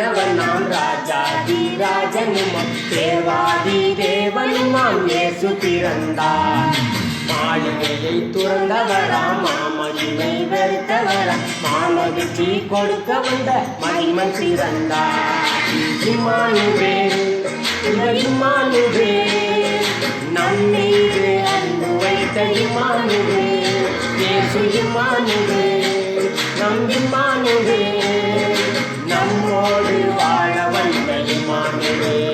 மன்னவன் நாம் ராஜாதி ராஜனுமாம் தேவாதி தேவனுமாம் இயேசு பிறந்தார். மாளிகையை துறந்தவராம் மாமகிமை வெறுத்தவராம் மாமகிழ்ச்சி கொடுக்க வந்த மகிமன் பிறந்தார். இம்மானுவேல் இம்மானுவேல் நம்மீது அன்பு வைத்த இம்மானுவேல் இயேசு இம்மானுவேல் நம் இம்மானுவேல் நம்மோடு வாழ வந்த இம்மானுவேல்.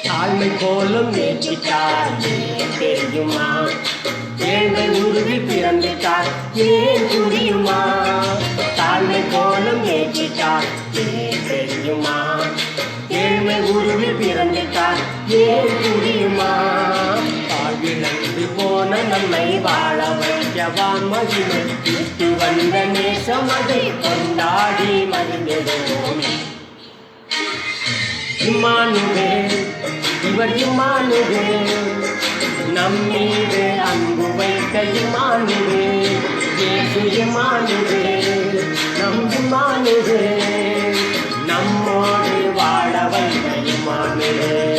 தாழ்மை கோலம் ஏற்றிட்டார் ஏன் தெரியுமா? ஏழ்மை உருவில் பிறந்துட்டார் ஏன் புரியுமா? தாழ்மை கோலம் ஏற்றிட்டார் ஏன் தெரியுமா? ஏழ்மை உருவில் பிறந்துட்டார் ஏன் புரியுமா? வாழ்விழந்து போன நம்மை வாழ வைக்கவான் மகிமை விட்டு வந்த நேசம் அதை கொண்டாடி மகிழ்ந்திடுவோமே. இம்மானுவேல் இவர் இம்மானுவேல் நம்மீது அன்பு வைத்த இம்மானுவேல் இயேசு இம்மானுவேல் நம் இம்மானுவேல் நம்மோடு வாழ வைத்த இம்மானுவேல்.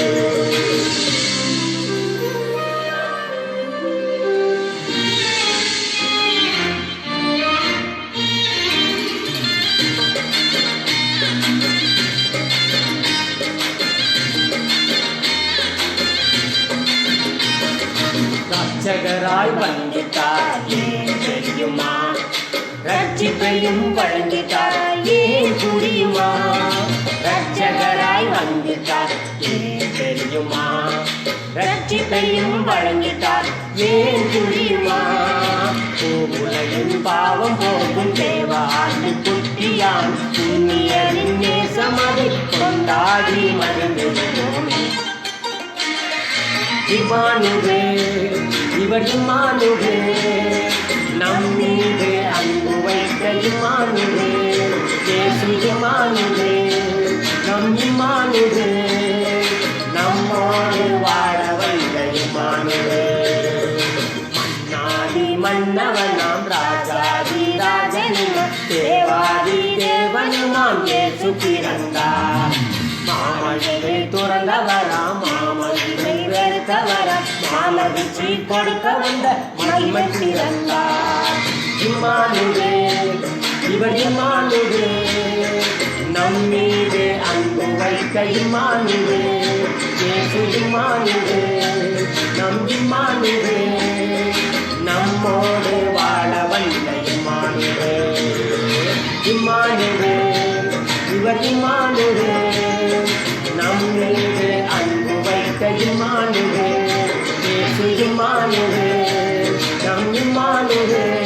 ரட்சகராய் வந்திட்டார் ஏன் தெரியுமா? ரட்சிப்பையும் வழங்கிட்டார் ஏன் புரியுமா? ரட்சகராய் வந்திட்டார் ஏன் தெரியுமா? ரட்சிப்பையும் வழங்கிட்டார் ஏன் புரியுமா? உலகின் பாவம் போகும் தேவ ஆண்டு குட்டியான் புண்ணியரின் நேசமதை கொண்டாடி மகிழ்ந்திடுவோமே. இம்மானுவேல் இவர் இம்மானுவேல் நம்மீது அன்பு வைத்த இம்மானுவேல் இயேசு இம்மானுவேல் நம் இம்மானுவேல் நம்மோடு வாழ வைத்த இம்மானுவேல். மன்னாதி மன்னவன் நாம் ராஜாதி ராஜனுமாம் தேவாதி தேவனுமாம் இயேசு பிறந்தார். மாமகிமை துறந்தவராம் மாமகிமை வெறுத்தவராம் மாமகிழ்ச்சி கொடுக்க வந்த மகிமன் பிறந்தார். இம்மானுவேல் இவர் இம்மானுவேல் நம்மீது அன்பு வைத்த இம்மானுவேல் இயேசு இம்மானுவேல் நம் இம்மானுவேல் நம்மோடு வாழ வந்த இம்மானுவேல். இம்மானுவேல் இவர் இம்மானுவேல் நம்மீது அன்பு வைத்த இம்மானுவேல் இயேசு இம்மானுவேல் நம் இம்மானுவேல்